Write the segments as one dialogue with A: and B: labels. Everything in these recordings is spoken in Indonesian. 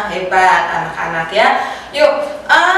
A: Hebat anak-anak ya. Yuk,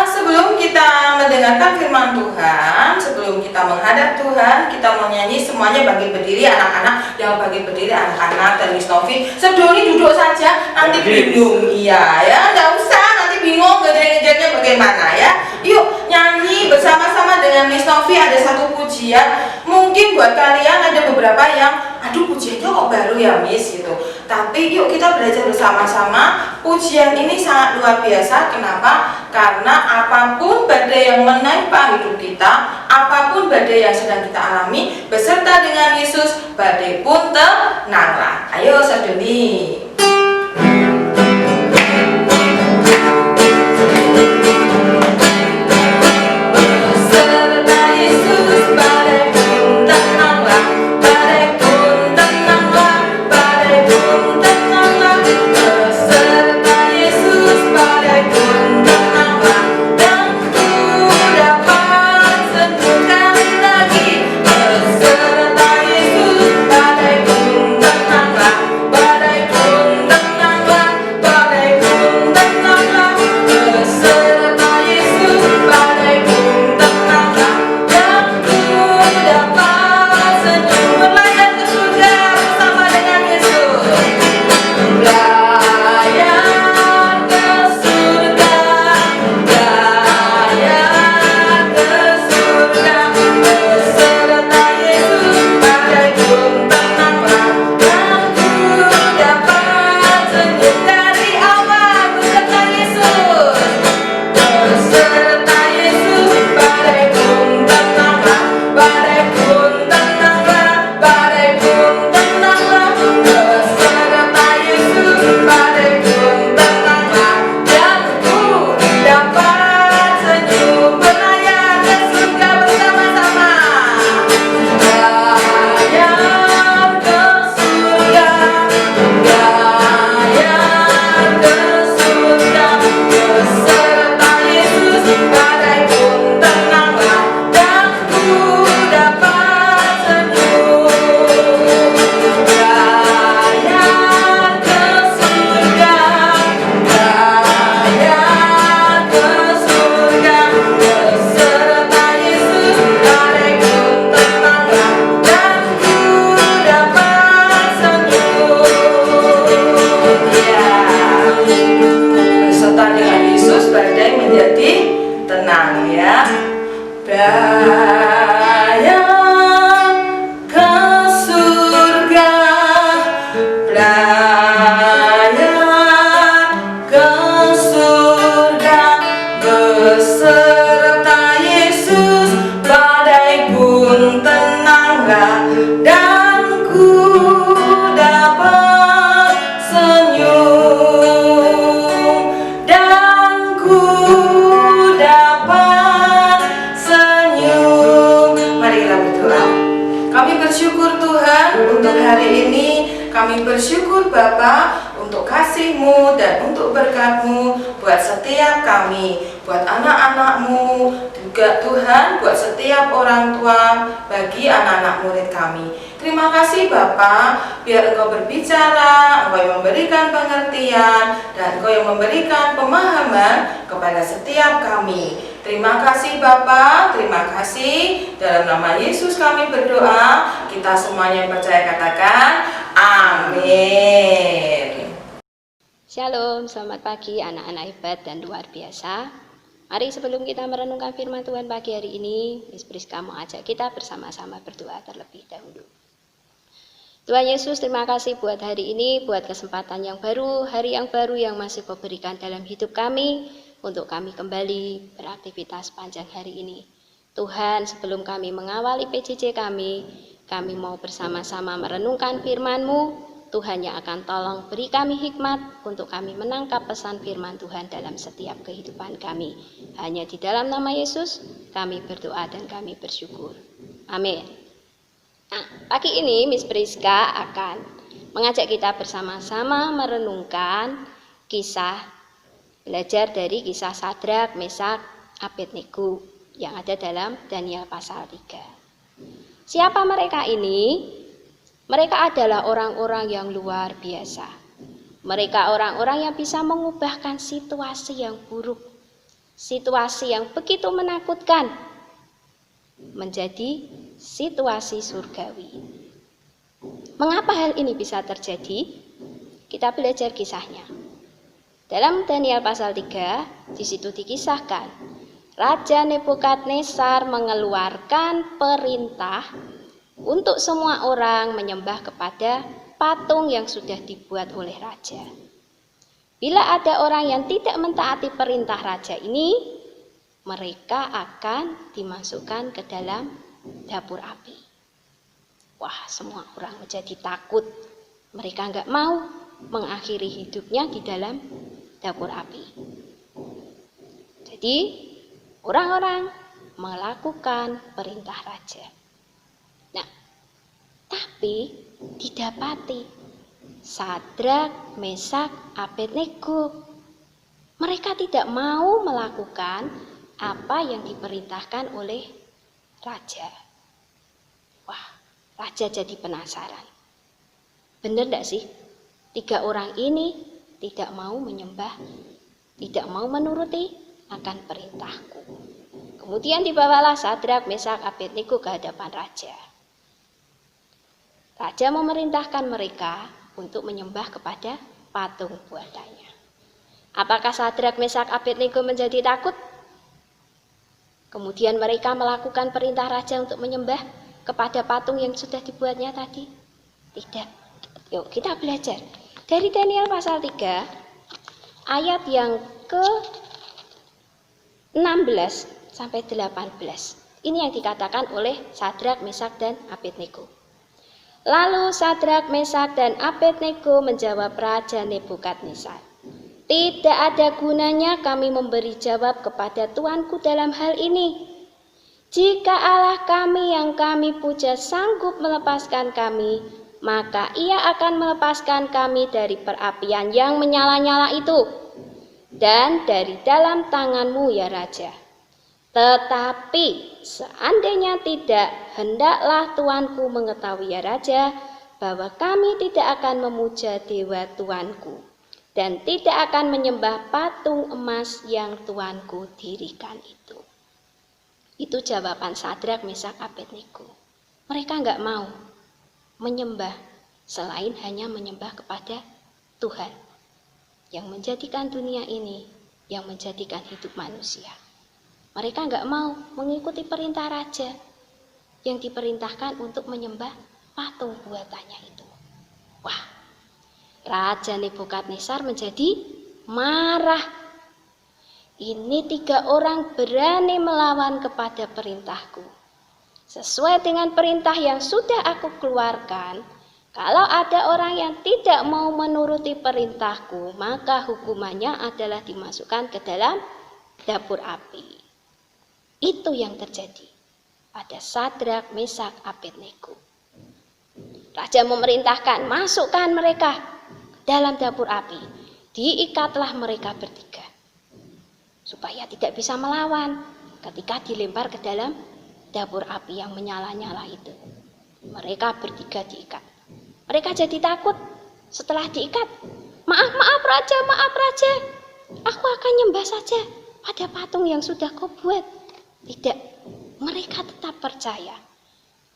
A: sebelum kita mendengarkan firman Tuhan, sebelum kita menghadap Tuhan, kita mau nyanyi semuanya bagi berdiri anak-anak. Yang bagi berdiri anak-anak dan Miss Novi. Sebelumnya duduk saja, nanti bingung. Iya ya, nggak usah nanti bingung ngejar-ngejarnya bagaimana ya. Yuk nyanyi bersama-sama dengan Miss Novi. Ada satu pujian. Mungkin buat kalian ada beberapa yang, aduh pujiannya kok baru ya Miss gitu. Tapi yuk kita belajar bersama-sama. Pujian ini sangat luar biasa. Kenapa? Karena apapun badai yang menimpa hidup kita, apapun badai yang sedang kita alami, beserta dengan Yesus, badai pun tenanglah. Ayo Saduni. Kami bersyukur Bapa untuk kasih-Mu dan untuk berkat-Mu buat setiap kami, buat anak-anak-Mu, juga Tuhan buat setiap orang tua bagi anak-anak murid kami. Terima kasih Bapa, biar Engkau berbicara, Engkau yang memberikan pengertian, dan Engkau yang memberikan pemahaman kepada setiap kami. Terima kasih Bapa, terima kasih. Dalam nama Yesus kami berdoa. Kita semuanya yang percaya katakan amin.
B: Shalom, selamat pagi anak-anak hebat dan luar biasa. Mari sebelum kita merenungkan firman Tuhan pagi hari ini, Miss Priska mau ajak kita bersama-sama berdoa terlebih dahulu. Tuhan Yesus, terima kasih buat hari ini, buat kesempatan yang baru, hari yang baru yang masih Kau berikan dalam hidup kami, untuk kami kembali beraktivitas panjang hari ini. Tuhan, sebelum kami mengawali PJJ kami mau bersama-sama merenungkan firman-Mu. Tuhan yang akan tolong beri kami hikmat untuk kami menangkap pesan firman Tuhan dalam setiap kehidupan kami. Hanya di dalam nama Yesus kami berdoa dan kami bersyukur. Amin. Nah, pagi ini Miss Priska akan mengajak kita bersama-sama merenungkan kisah, belajar dari kisah Sadrak, Mesak, Abednego yang ada dalam Daniel pasal 3. Siapa mereka ini? Mereka adalah orang-orang yang luar biasa. Mereka orang-orang yang bisa mengubahkan situasi yang buruk, situasi yang begitu menakutkan, menjadi situasi surgawi. Mengapa hal ini bisa terjadi? Kita belajar kisahnya. Dalam Daniel pasal 3, di situ dikisahkan, Raja Nebukadnezar mengeluarkan perintah untuk semua orang menyembah kepada patung yang sudah dibuat oleh raja. Bila ada orang yang tidak mentaati perintah raja ini, mereka akan dimasukkan ke dalam dapur api. Wah, semua orang menjadi takut. Mereka nggak mau mengakhiri hidupnya di dalam dapur api. Jadi, orang-orang melakukan perintah raja. Nah, tapi didapati Sadrak, Mesak, Abednego. Mereka tidak mau melakukan apa yang diperintahkan oleh raja. Wah, raja jadi penasaran. Benar tidak sih? 3 orang ini tidak mau menyembah, tidak mau menuruti akan perintahku. Kemudian dibawalah Sadrak, Mesak, Abednego ke hadapan raja. Raja memerintahkan mereka untuk menyembah kepada patung buatannya. Apakah Sadrak, Mesak, Abednego menjadi takut? Kemudian mereka melakukan perintah raja untuk menyembah kepada patung yang sudah dibuatnya tadi? Tidak. Yuk kita belajar. Dari Daniel pasal 3, ayat yang ke-16 sampai 18. Ini yang dikatakan oleh Sadrak, Mesak, dan Abednego. Lalu Sadrak, Mesak, dan Abednego menjawab Raja Nebukadnezar, "Tidak ada gunanya kami memberi jawab kepada Tuanku dalam hal ini. Jika Allah kami yang kami puja sanggup melepaskan kami, maka Ia akan melepaskan kami dari perapian yang menyala-nyala itu dan dari dalam tanganmu ya Raja. Tetapi seandainya tidak, hendaklah Tuanku mengetahui ya Raja, bahwa kami tidak akan memuja dewa Tuanku dan tidak akan menyembah patung emas yang Tuanku dirikan itu." Itu jawaban Sadrak, Mesak, Abednego. Mereka nggak mau menyembah selain hanya menyembah kepada Tuhan yang menjadikan dunia ini, yang menjadikan hidup manusia. Mereka nggak mau mengikuti perintah raja yang diperintahkan untuk menyembah patung buatannya itu. Wah, Raja Nebukadnezar menjadi marah. Ini 3 orang berani melawan kepada perintahku. Sesuai dengan perintah yang sudah aku keluarkan, kalau ada orang yang tidak mau menuruti perintahku, maka hukumannya adalah dimasukkan ke dalam dapur api. Itu yang terjadi pada Sadrak, Mesak, Abednego. Raja memerintahkan, masukkan mereka ke dalam dapur api. Diikatlah mereka bertiga, supaya tidak bisa melawan ketika dilempar ke dalam dapur api yang menyala-nyala itu. Mereka bertiga diikat. Mereka jadi takut setelah diikat. Maaf Raja, aku akan nyembah saja pada patung yang sudah kau buat. Tidak, mereka tetap percaya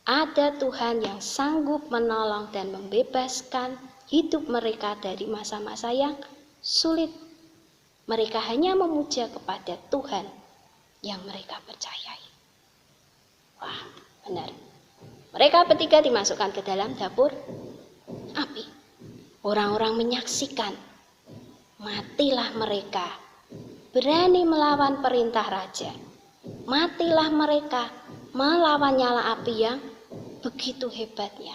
B: ada Tuhan yang sanggup menolong dan membebaskan hidup mereka dari masa-masa yang sulit. Mereka hanya memuja kepada Tuhan yang mereka percayai. Wah, benar. Mereka bertiga dimasukkan ke dalam dapur api. Orang-orang menyaksikan. Matilah mereka. Berani melawan perintah raja. Matilah mereka melawan nyala api yang begitu hebatnya.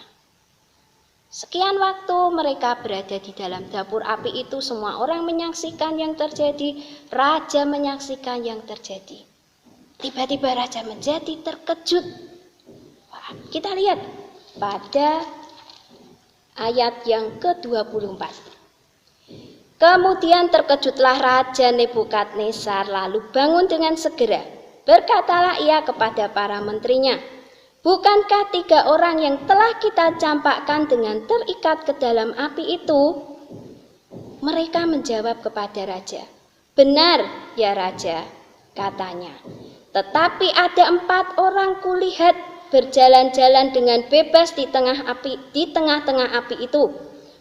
B: Sekian waktu mereka berada di dalam dapur api itu, semua orang menyaksikan yang terjadi. Raja menyaksikan yang terjadi. Tiba-tiba raja menjadi terkejut. Wah, kita lihat pada ayat yang ke-24. Kemudian terkejutlah Raja Nebukadnezar, lalu bangun dengan segera. Berkatalah ia kepada para menterinya, "Bukankah 3 orang yang telah kita campakkan dengan terikat ke dalam api itu mereka menjawab kepada raja, "Benar ya raja," katanya. "Tetapi ada 4 orang kulihat berjalan-jalan dengan bebas di tengah-tengah api itu.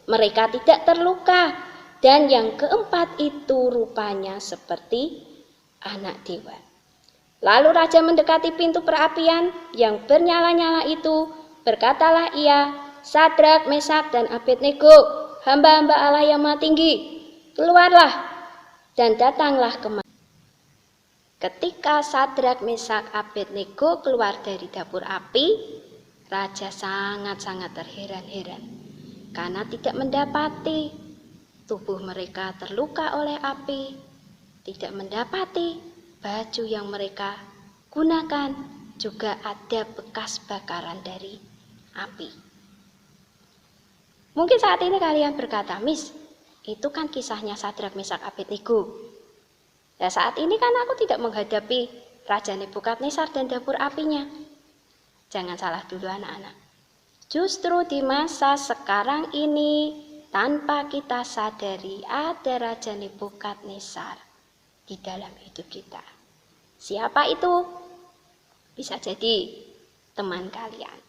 B: Mereka tidak terluka, dan yang keempat itu rupanya seperti anak dewa." Lalu raja mendekati pintu perapian yang bernyala-nyala itu. Berkatalah ia, "Sadrak, Mesak, dan Abednego, hamba-hamba Allah yang Maha Tinggi, keluarlah dan datanglah kemari." Ketika Sadrak, Mesak, Abednego keluar dari dapur api, raja sangat-sangat terheran-heran karena tidak mendapati tubuh mereka terluka oleh api, tidak mendapati baju yang mereka gunakan juga ada bekas bakaran dari api. Mungkin saat ini kalian berkata, "Miss, itu kan kisahnya Sadrak, Mesak, Abednego. Nah, saat ini kan aku tidak menghadapi Raja Nebukadnezar dan dapur apinya." Jangan salah dulu anak-anak. Justru di masa sekarang ini, tanpa kita sadari ada Raja Nebukadnezar di dalam hidup kita. Siapa itu? Bisa jadi teman kalian,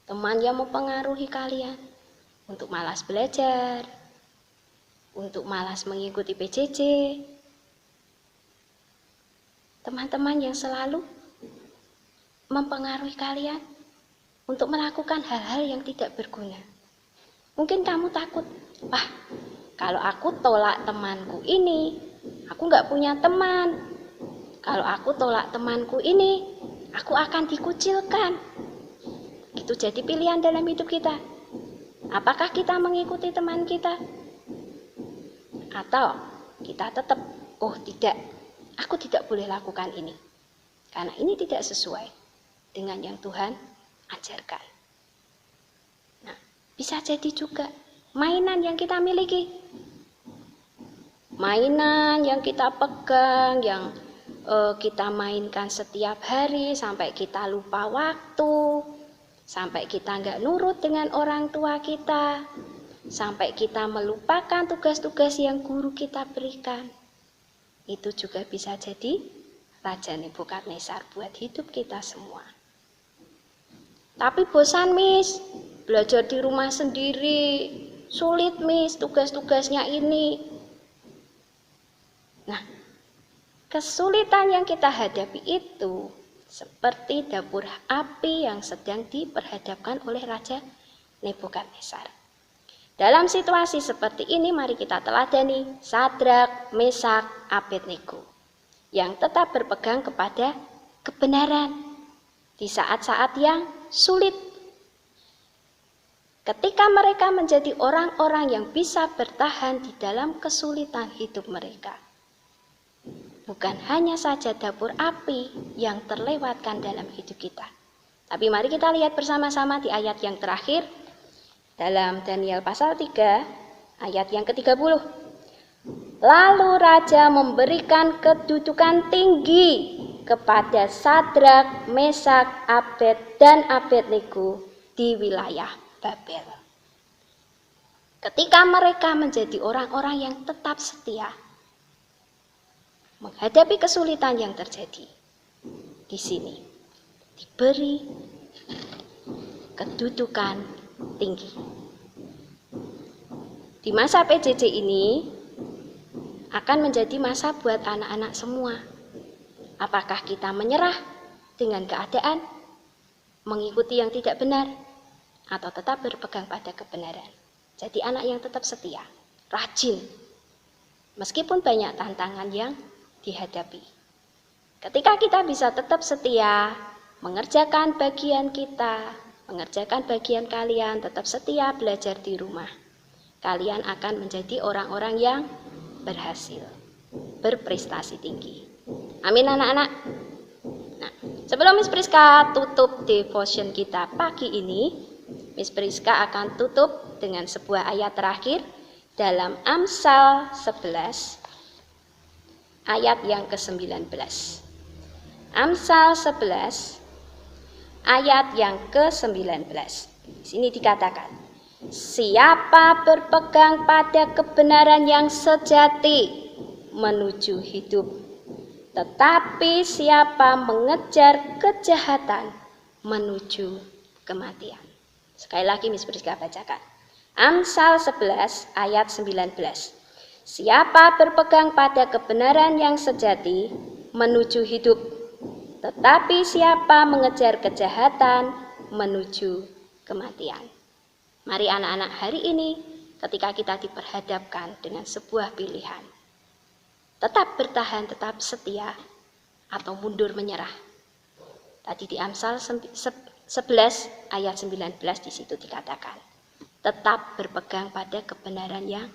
B: teman yang mempengaruhi kalian untuk malas belajar, untuk malas mengikuti PJJ, teman-teman yang selalu mempengaruhi kalian untuk melakukan hal-hal yang tidak berguna. Mungkin kamu takut, "Wah, kalau aku tolak temanku ini, aku nggak punya teman. Kalau aku tolak temanku ini, aku akan dikucilkan." Itu jadi pilihan dalam hidup kita. Apakah kita mengikuti teman kita? Atau kita tetap, "Oh tidak, aku tidak boleh lakukan ini, karena ini tidak sesuai dengan yang Tuhan ajarkan." Nah, bisa jadi juga mainan yang kita miliki, mainan yang kita pegang, yang kita mainkan setiap hari sampai kita lupa waktu, sampai kita nggak nurut dengan orang tua kita, sampai kita melupakan tugas-tugas yang guru kita berikan. Itu juga bisa jadi Raja Nebukadnezar buat hidup kita semua. Tapi bosan, Miss, belajar di rumah sendiri, sulit, Miss, tugas-tugasnya ini. Nah, kesulitan yang kita hadapi itu seperti dapur api yang sedang diperhadapkan oleh Raja Nebukadnezar. Dalam situasi seperti ini, mari kita teladani Sadrak, Mesak, Abednego yang tetap berpegang kepada kebenaran di saat-saat yang sulit. Ketika mereka menjadi orang-orang yang bisa bertahan di dalam kesulitan hidup mereka. Bukan hanya saja dapur api yang terlewatkan dalam hidup kita. Tapi mari kita lihat bersama-sama di ayat yang terakhir dalam Daniel pasal 3 ayat yang ke-30. Lalu raja memberikan kedudukan tinggi kepada Sadrak, Mesak, dan Abednego di wilayah Babel. Ketika mereka menjadi orang-orang yang tetap setia menghadapi kesulitan yang terjadi, di sini diberi kedudukan tinggi. Di masa PJJ ini akan menjadi masa buat anak-anak semua. Apakah kita menyerah dengan keadaan, mengikuti yang tidak benar, atau tetap berpegang pada kebenaran? Jadi anak yang tetap setia, rajin, meskipun banyak tantangan yang dihadapi. Ketika kita bisa tetap setia, mengerjakan bagian kita, mengerjakan bagian kalian, tetap setia belajar di rumah, kalian akan menjadi orang-orang yang berhasil, berprestasi tinggi. Amin anak-anak. Nah, sebelum Miss Priska tutup devotion kita pagi ini, Miss Priska akan tutup dengan sebuah ayat terakhir dalam Amsal 11 ayat yang ke-19. Amsal 11 ayat yang ke-19. Di sini dikatakan, Siapa berpegang pada kebenaran yang sejati menuju hidup, tetapi siapa mengejar kejahatan menuju kematian. Sekali lagi Miss Priska bacakan. Amsal 11 ayat 19. Siapa berpegang pada kebenaran yang sejati menuju hidup, tetapi siapa mengejar kejahatan menuju kematian. Mari anak-anak, hari ini ketika kita diperhadapkan dengan sebuah pilihan, tetap bertahan, tetap setia, atau mundur menyerah. Tadi di Amsal 11 ayat 19 di situ dikatakan, tetap berpegang pada kebenaran yang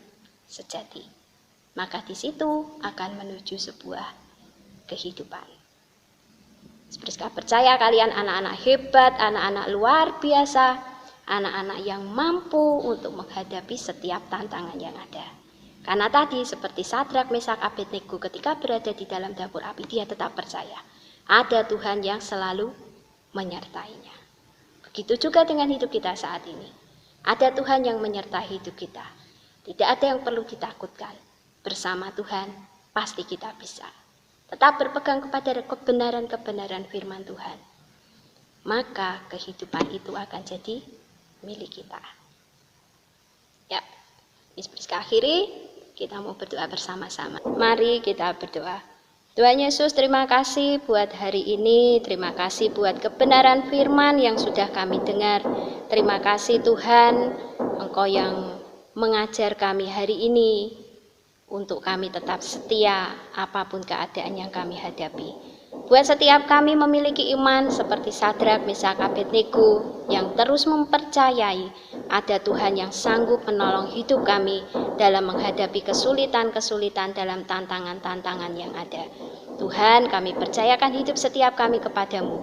B: sejati. Maka di situ akan menuju sebuah kehidupan. Priska percaya kalian anak-anak hebat, anak-anak luar biasa, anak-anak yang mampu untuk menghadapi setiap tantangan yang ada. Karena tadi seperti Sadrak, Mesak, Abednego ketika berada di dalam dapur api, dia tetap percaya ada Tuhan yang selalu menyertainya. Begitu juga dengan hidup kita saat ini. Ada Tuhan yang menyertai hidup kita. Tidak ada yang perlu ditakutkan. Bersama Tuhan pasti kita bisa. Tetap berpegang kepada kebenaran-kebenaran firman Tuhan. Maka kehidupan itu akan jadi milik kita. Ya, Miss Priska akhiri, kita mau berdoa bersama-sama. Mari kita berdoa. Tuhan Yesus, terima kasih buat hari ini, terima kasih buat kebenaran firman yang sudah kami dengar. Terima kasih Tuhan, Engkau yang mengajar kami hari ini untuk kami tetap setia apapun keadaan yang kami hadapi. Buat setiap kami memiliki iman seperti Sadrak, Mesak, Abednego yang terus mempercayai ada Tuhan yang sanggup menolong hidup kami dalam menghadapi kesulitan-kesulitan dalam tantangan-tantangan yang ada. Tuhan, kami percayakan hidup setiap kami kepadamu.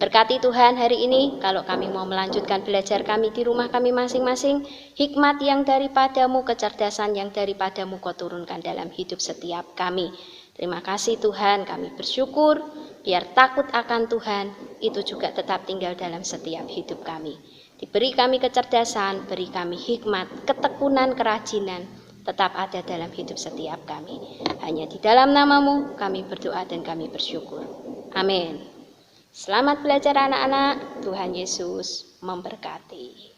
B: Berkati Tuhan hari ini, kalau kami mau melanjutkan belajar kami di rumah kami masing-masing, hikmat yang daripadamu, kecerdasan yang daripadamu Kau turunkan dalam hidup setiap kami. Terima kasih Tuhan, kami bersyukur, biar takut akan Tuhan, itu juga tetap tinggal dalam setiap hidup kami. Diberi kami kecerdasan, beri kami hikmat, ketekunan, kerajinan, tetap ada dalam hidup setiap kami. Hanya di dalam nama-Mu kami berdoa dan kami bersyukur. Amin. Selamat belajar anak-anak, Tuhan Yesus memberkati.